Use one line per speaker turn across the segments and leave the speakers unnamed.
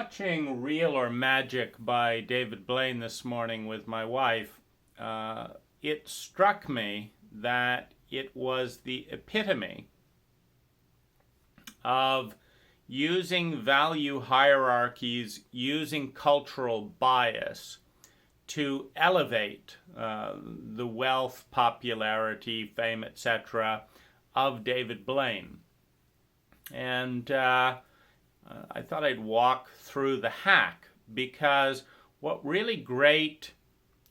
watching Real or Magic by David Blaine this morning with my wife, it struck me that it was the epitome of using value hierarchies, using cultural bias to elevate the wealth, popularity, fame, etc. of David Blaine. And I thought I'd walk through the hack, because what really great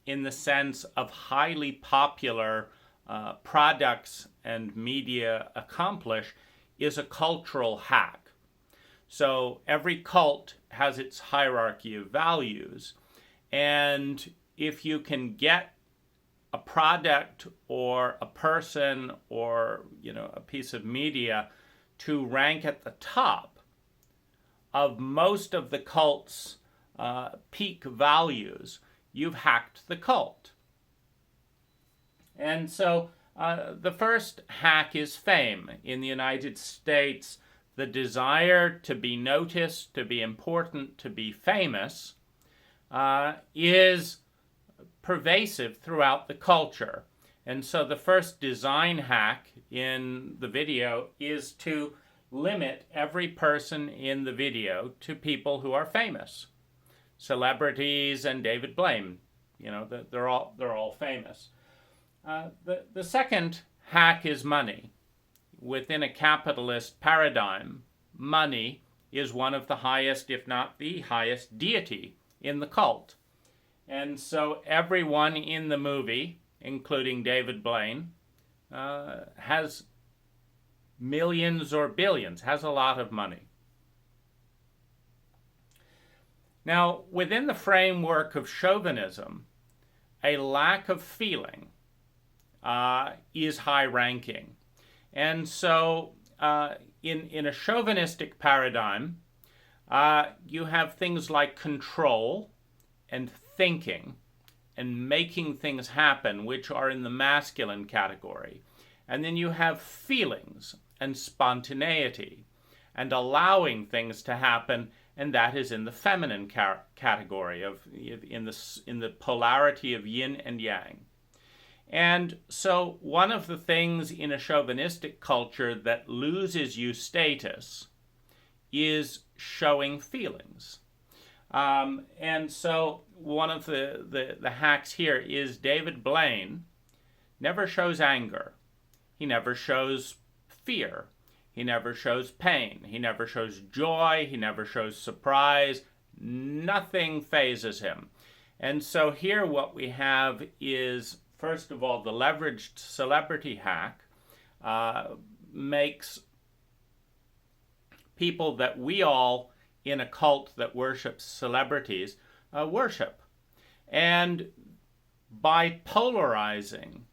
in the sense of highly popular products and media accomplish is a cultural hack. So every cult has its hierarchy of values, and if you can get a product or a person or a piece of media to rank at the top of most of the cult's peak values, you've hacked the cult. And so the first hack is fame. In the United States, the desire to be noticed, to be important, to be famous is pervasive throughout the culture. And so the first design hack in the video is to limit every person in the video to people who are famous. Celebrities and David Blaine, they're all famous. The second hack is money. Within a capitalist paradigm, money is one of the highest, if not the highest, deity in the cult. And so everyone in the movie, including David Blaine, has millions or billions, has a lot of money. Now, within the framework of chauvinism, a lack of feeling is high ranking. And so in a chauvinistic paradigm, you have things like control and thinking and making things happen, which are in the masculine category. And then you have feelings and spontaneity and allowing things to happen, and that is in the feminine category, in the polarity of yin and yang. And so one of the things in a chauvinistic culture that loses you status is showing feelings. And so one of the hacks here is David Blaine never shows anger. He never shows fear. He never shows pain. He never shows joy. He never shows surprise. Nothing phases him. And so here what we have is, first of all, the leveraged celebrity hack makes people that we all in a cult that worships celebrities worship. And by polarizing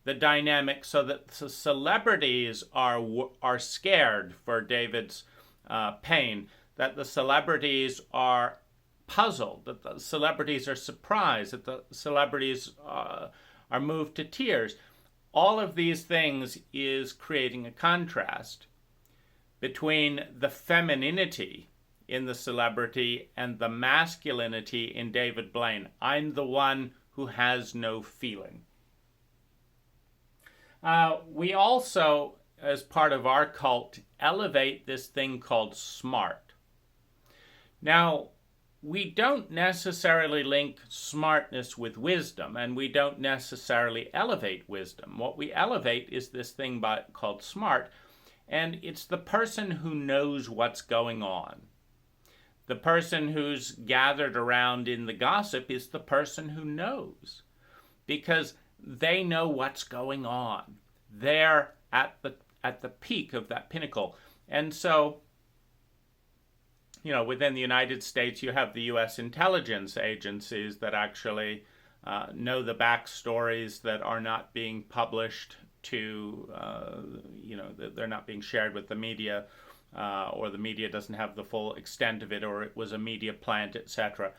the dynamic so that the celebrities are scared for David's pain, that the celebrities are puzzled, that the celebrities are surprised, that the celebrities are moved to tears. All of these things is creating a contrast between the femininity in the celebrity and the masculinity in David Blaine. I'm the one who has no feeling. We also, as part of our cult, elevate this thing called smart. Now, we don't necessarily link smartness with wisdom, and we don't necessarily elevate wisdom. What we elevate is this thing called smart, and it's the person who knows what's going on. The person who's gathered around in the gossip is the person who knows, because they know what's going on. They're at the peak of that pinnacle. And so, within the United States, you have the U.S. intelligence agencies that actually know the backstories that are not being published to, they're not being shared with the media, or the media doesn't have the full extent of it, or it was a media plant, etc.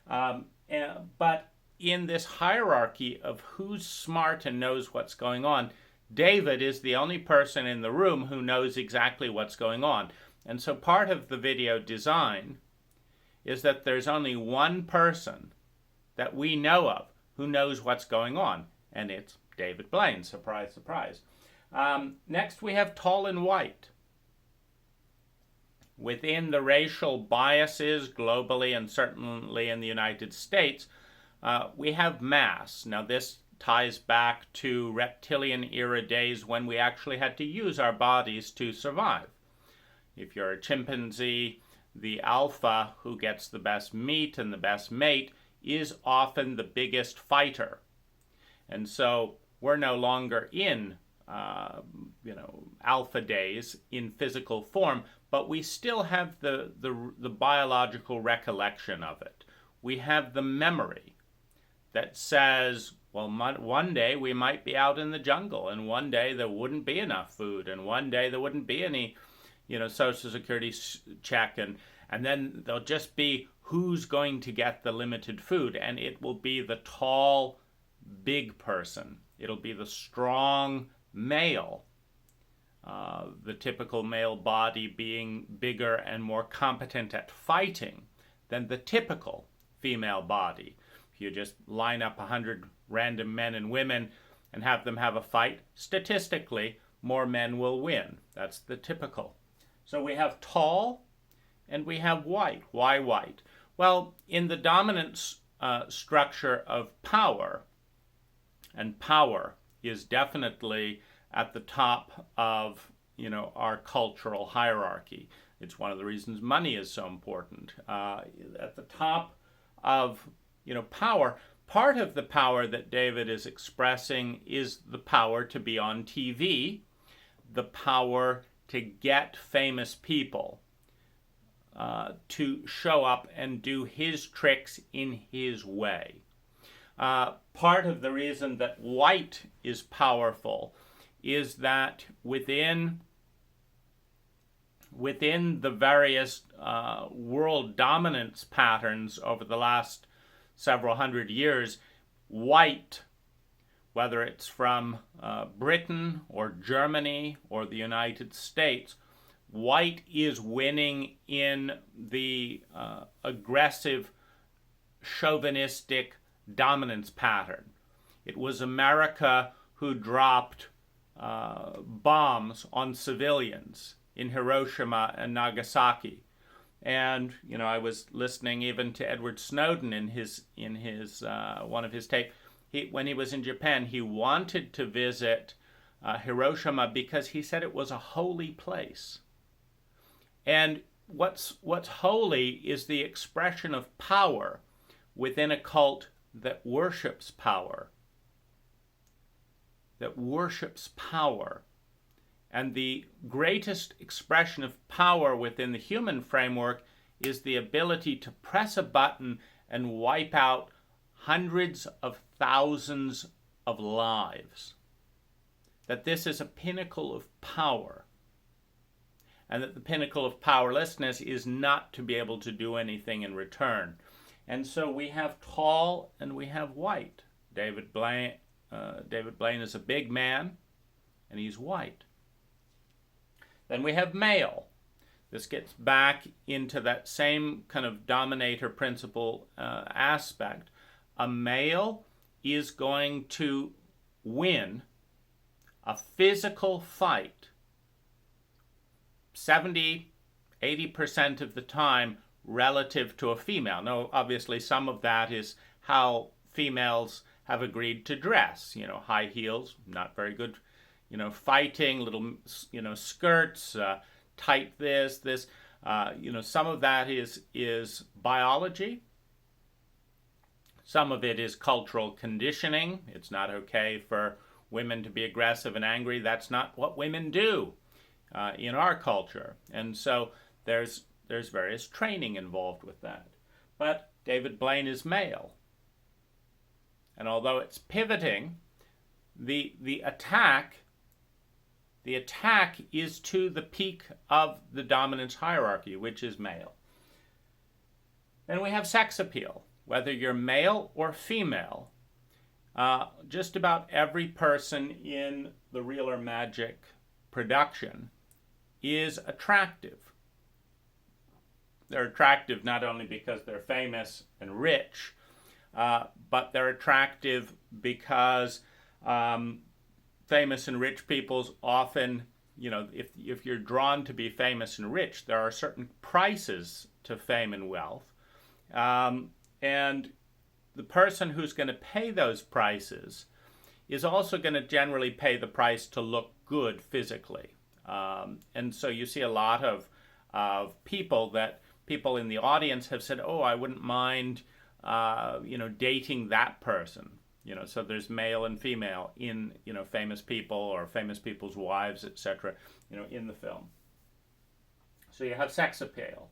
But in this hierarchy of who's smart and knows what's going on, David is the only person in the room who knows exactly what's going on. And so part of the video design is that there's only one person that we know of who knows what's going on, and it's David Blaine. Surprise, surprise. Next, we have tall and white. Within the racial biases globally and certainly in the United States, we have mass. Now, this ties back to reptilian era days when we actually had to use our bodies to survive. If you're a chimpanzee, the alpha who gets the best meat and the best mate is often the biggest fighter. And so we're no longer in alpha days in physical form, but we still have the biological recollection of it. We have the memory that says, well, one day we might be out in the jungle, and one day there wouldn't be enough food, and one day there wouldn't be any, Social Security check, and then there'll just be who's going to get the limited food, and it will be the tall, big person. It'll be the strong male, the typical male body being bigger and more competent at fighting than the typical female body. If you just line up 100 random men and women and have them have a fight, statistically, more men will win. That's the typical. So we have tall and we have white. Why white? Well, in the dominance structure of power, and power is definitely at the top of our cultural hierarchy. It's one of the reasons money is so important. At the top of power, part of the power that David is expressing is the power to be on TV, the power to get famous people to show up and do his tricks in his way. Part of the reason that white is powerful is that within the various world dominance patterns over the last several hundred years, white, whether it's from Britain or Germany or the United States, white is winning in the aggressive, chauvinistic dominance pattern. It was America who dropped bombs on civilians in Hiroshima and Nagasaki. And I was listening even to Edward Snowden in his one of his tapes. When he was in Japan, he wanted to visit Hiroshima because he said it was a holy place. And what's holy is the expression of power within a cult that worships power. That worships power. And the greatest expression of power within the human framework is the ability to press a button and wipe out hundreds of thousands of lives. That this is a pinnacle of power. And that the pinnacle of powerlessness is not to be able to do anything in return. And so we have tall and we have white. David Blaine is a big man, and he's white. Then we have male. This gets back into that same kind of dominator principle aspect. A male is going to win a physical fight 70, 80% of the time relative to a female. Now, obviously, some of that is how females have agreed to dress. High heels, not very good. Fighting, little, skirts, tight this. Some of that is biology. Some of it is cultural conditioning. It's not okay for women to be aggressive and angry. That's not what women do in our culture. And so there's various training involved with that. But David Blaine is male. And although it's pivoting, the attack is to the peak of the dominance hierarchy, which is male. Then we have sex appeal. Whether you're male or female, just about every person in the Real or Magic production is attractive. They're attractive not only because they're famous and rich, but they're attractive because famous and rich people's often, if you're drawn to be famous and rich, there are certain prices to fame and wealth. And the person who's going to pay those prices is also going to generally pay the price to look good physically. And so you see a lot of people in the audience have said, oh, I wouldn't mind, dating that person. So there's male and female in, famous people or famous people's wives, etc., in the film. So you have sex appeal.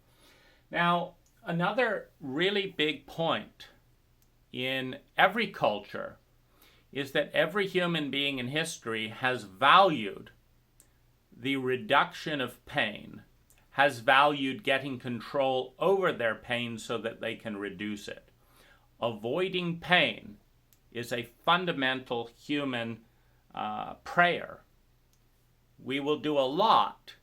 Now, another really big point in every culture is that every human being in history has valued the reduction of pain, has valued getting control over their pain so that they can reduce it. Avoiding pain is a fundamental human prayer. We will do a lot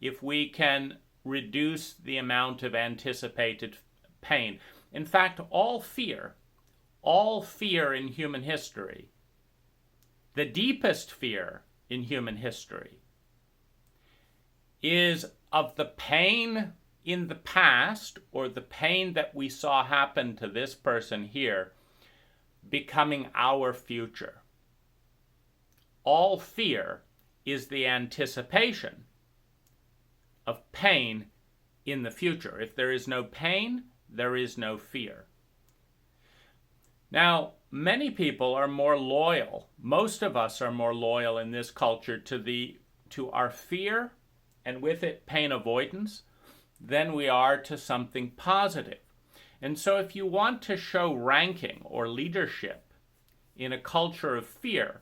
if we can reduce the amount of anticipated pain. In fact, all fear in human history, the deepest fear in human history, is of the pain in the past, or the pain that we saw happen to this person here, becoming our future. All fear is the anticipation of pain in the future. If there is no pain, there is no fear. Now, many people are more loyal. Most of us are more loyal in this culture to our fear, and with it pain avoidance, than we are to something positive. And so if you want to show ranking or leadership in a culture of fear,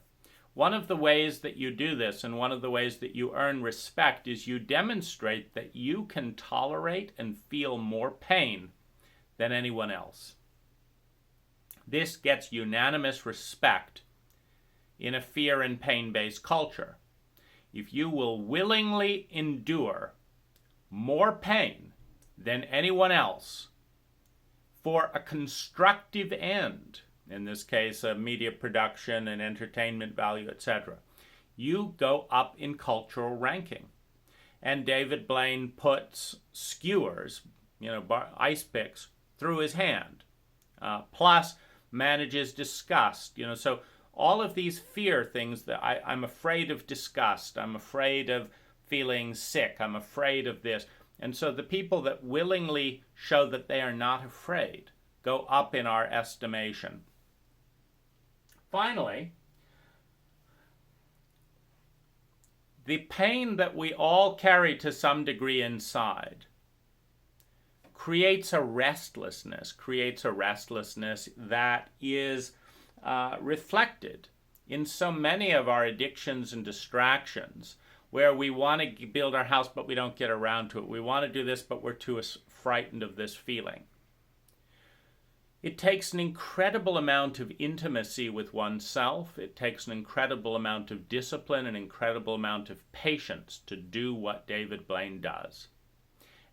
one of the ways that you do this, and one of the ways that you earn respect, is you demonstrate that you can tolerate and feel more pain than anyone else. This gets unanimous respect in a fear and pain-based culture. If you will willingly endure more pain than anyone else for a constructive end, in this case, a media production and entertainment value, etc., you go up in cultural ranking. And David Blaine puts skewers, ice picks, through his hand, plus manages disgust. So all of these fear things, that I'm afraid of disgust, I'm afraid of feeling sick, I'm afraid of this. And so the people that willingly show that they are not afraid go up in our estimation. Finally, the pain that we all carry to some degree inside creates a restlessness that is reflected in so many of our addictions and distractions, where we want to build our house but we don't get around to it. We want to do this but we're too frightened of this feeling. It takes an incredible amount of intimacy with oneself. It takes an incredible amount of discipline, an incredible amount of patience to do what David Blaine does.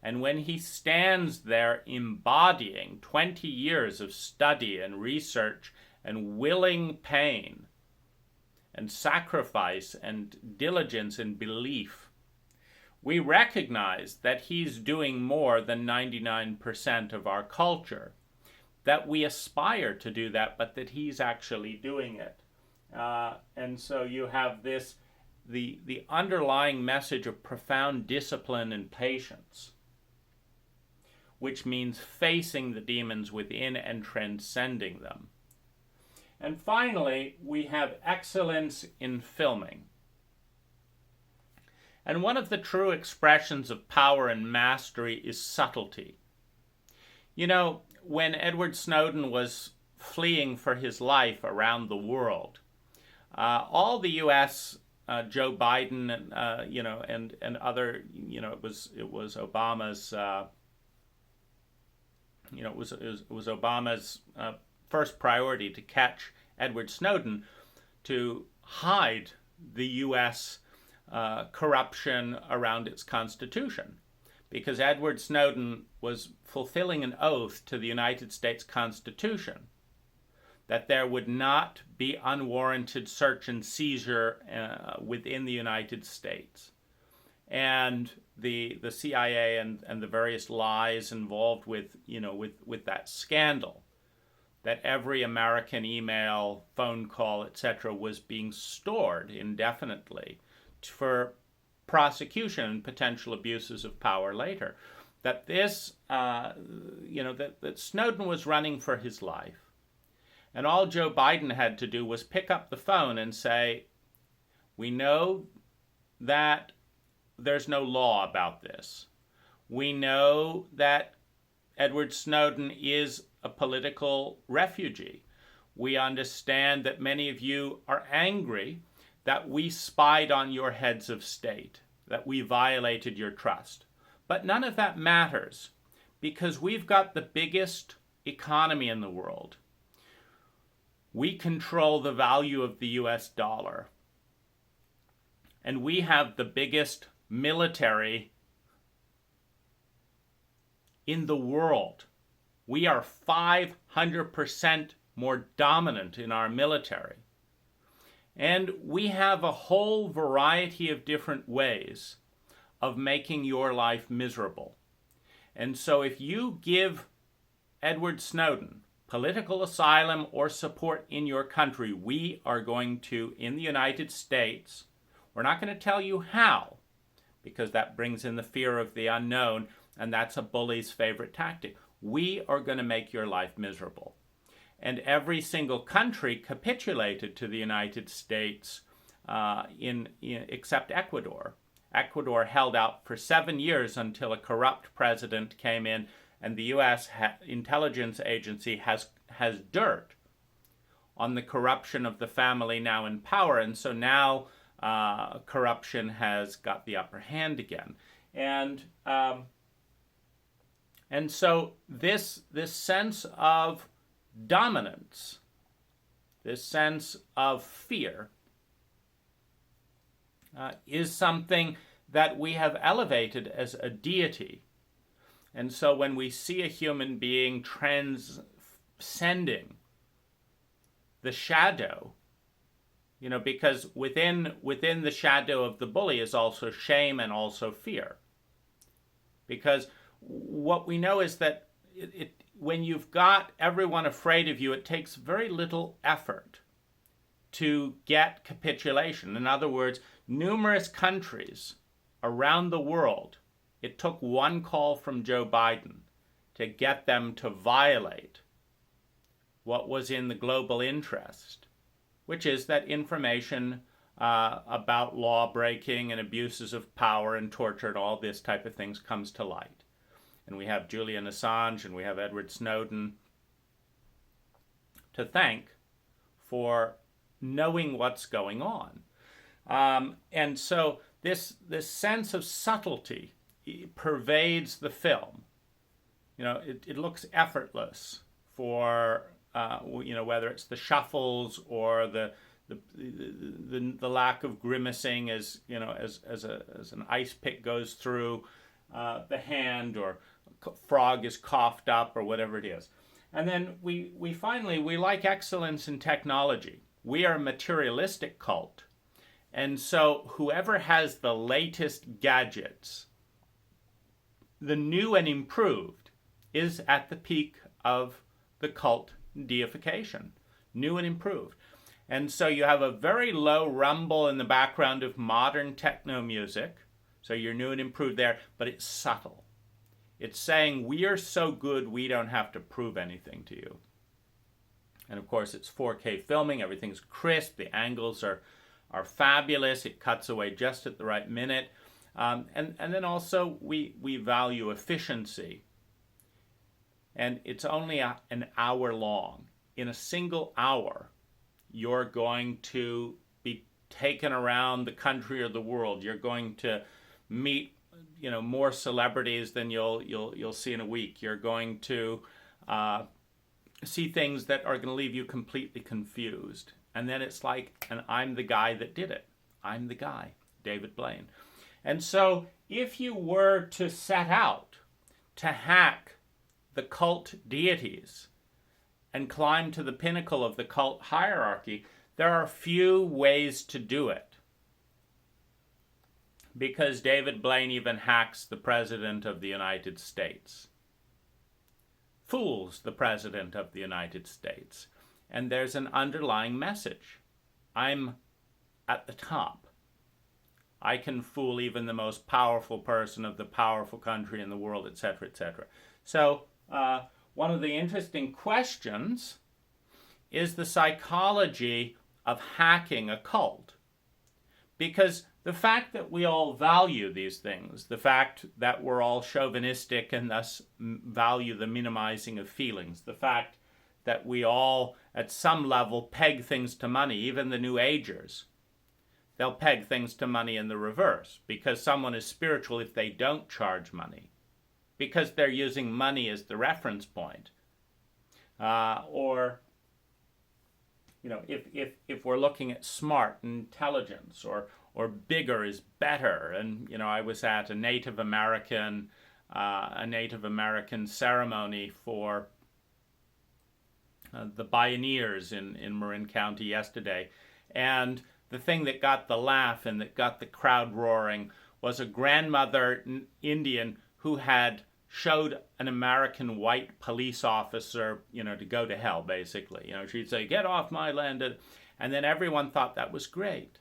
And when he stands there embodying 20 years of study and research and willing pain and sacrifice and diligence and belief, we recognize that he's doing more than 99% of our culture, that we aspire to do that, but that he's actually doing it. And so you have this, the underlying message of profound discipline and patience, which means facing the demons within and transcending them. And finally, we have excellence in filming. And one of the true expressions of power and mastery is subtlety. When Edward Snowden was fleeing for his life around the world, all the U.S., Joe Biden, and other, it was Obama's, it was Obama's first priority to catch Edward Snowden, to hide the U.S. Corruption around its constitution, because Edward Snowden was fulfilling an oath to the United States Constitution that there would not be unwarranted search and seizure within the United States. And the CIA and the various lies involved with that scandal, that every American email, phone call, etc., was being stored indefinitely for prosecution and potential abuses of power later. That this, that Snowden was running for his life. And all Joe Biden had to do was pick up the phone and say, we know that there's no law about this. We know that Edward Snowden is a political refugee. We understand that many of you are angry that we spied on your heads of state, that we violated your trust. But none of that matters, because we've got the biggest economy in the world. We control the value of the US dollar. And we have the biggest military in the world. We are 500% more dominant in our military. And we have a whole variety of different ways of making your life miserable. And so if you give Edward Snowden political asylum or support in your country, we are going to, in the United States, we're not going to tell you how, because that brings in the fear of the unknown, and that's a bully's favorite tactic. We are going to make your life miserable. And every single country capitulated to the United States except Ecuador. Ecuador held out for 7 years until a corrupt president came in, and the U.S. intelligence agency has dirt on the corruption of the family now in power, and so now corruption has got the upper hand again. And so this sense of dominance, this sense of fear, is something that we have elevated as a deity. And so when we see a human being transcending the shadow, because within the shadow of the bully is also shame and also fear. Because what we know is that when you've got everyone afraid of you, it takes very little effort to get capitulation. In other words, numerous countries around the world, it took one call from Joe Biden to get them to violate what was in the global interest, which is that information about law breaking and abuses of power and torture and all this type of things comes to light. And we have Julian Assange and we have Edward Snowden to thank for knowing what's going on. And so this sense of subtlety pervades the film. It looks effortless for whether it's the shuffles or the lack of grimacing as an ice pick goes through the hand, or frog is coughed up, or whatever it is. And then we like excellence in technology. We are a materialistic cult. And so whoever has the latest gadgets, the new and improved, is at the peak of the cult deification. New and improved. And so you have a very low rumble in the background of modern techno music. So you're new and improved there, but it's subtle. It's saying, we are so good, we don't have to prove anything to you. And of course, it's 4K filming. Everything's crisp. The angles are fabulous. It cuts away just at the right minute. And then also, we value efficiency. And it's only an hour long. In a single hour, you're going to be taken around the country or the world. You're going to meet more celebrities than you'll see in a week. You're going to see things that are going to leave you completely confused. And then it's like, and I'm the guy that did it. I'm the guy, David Blaine. And so if you were to set out to hack the cult deities and climb to the pinnacle of the cult hierarchy, there are few ways to do it. Because David Blaine even hacks the President of the United States. Fools the President of the United States. And there's an underlying message. I'm at the top. I can fool even the most powerful person of the powerful country in the world, etc., etc. So, one of the interesting questions is the psychology of hacking a cult. Because the fact that we all value these things, the fact that we're all chauvinistic and thus value the minimizing of feelings, the fact that we all, at some level, peg things to money, even the New Agers, they'll peg things to money in the reverse, because someone is spiritual if they don't charge money, because they're using money as the reference point. Or, you know, if we're looking at smart and intelligence, or bigger is better. And, you know, I was at a Native American ceremony for the Bioneers in Marin County yesterday. And the thing that got the laugh and that got the crowd roaring was a grandmother Indian who had showed an American white police officer, you know, to go to hell, basically. You know, she'd say, "Get off my land." And then everyone thought that was great.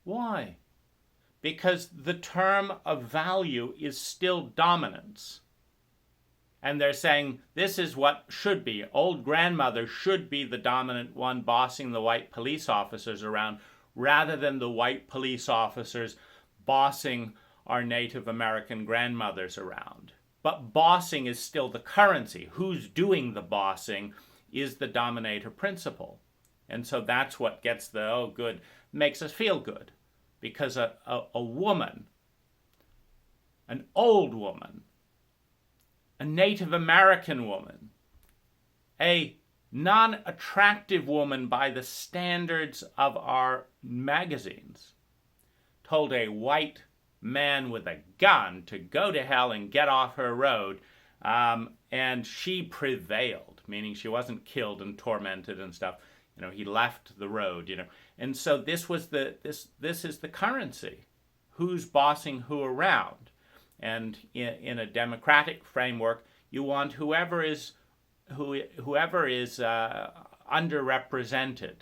Why? Because the term of value is still dominance. And they're saying this is what should be. Old grandmother should be the dominant one bossing the white police officers around, rather than the white police officers bossing our Native American grandmothers around. But bossing is still the currency. Who's doing the bossing is the dominator principle. And so that's what gets the, oh, good, makes us feel good. Because a woman, an old woman, a Native American woman, a non-attractive woman by the standards of our magazines, told a white man with a gun to go to hell and get off her road, and she prevailed, meaning she wasn't killed and tormented and stuff. You know, he left the road, you know. And so this is the currency. Who's bossing who around? And in a democratic framework, you want whoever is underrepresented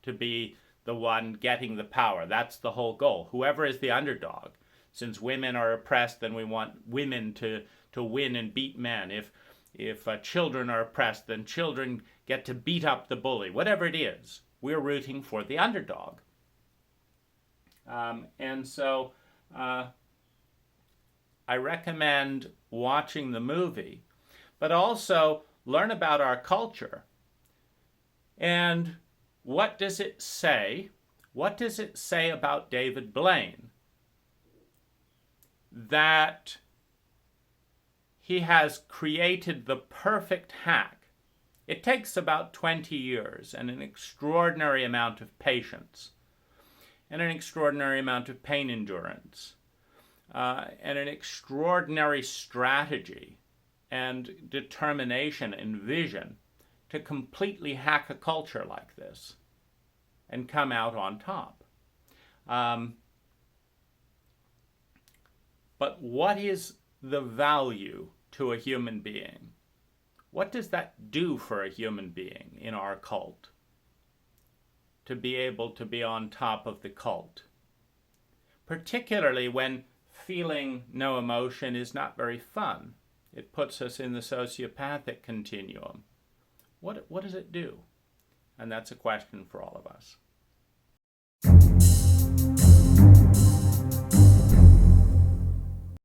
to be the one getting the power. That's the whole goal. Whoever is the underdog. Since women are oppressed, then we want women to win and beat men. If children are oppressed, then children get to beat up the bully. Whatever it is, we're rooting for the underdog. And so I recommend watching the movie, but also learn about our culture. And what does it say? What does it say about David Blaine? That he has created the perfect hack. It takes about 20 years and an extraordinary amount of patience and an extraordinary amount of pain endurance and an extraordinary strategy and determination and vision to completely hack a culture like this and come out on top. But what is the value to a human being? What does that do for a human being in our cult? To be able to be on top of the cult. Particularly when feeling no emotion is not very fun. It puts us in the sociopathic continuum. What does it do? And that's a question for all of us.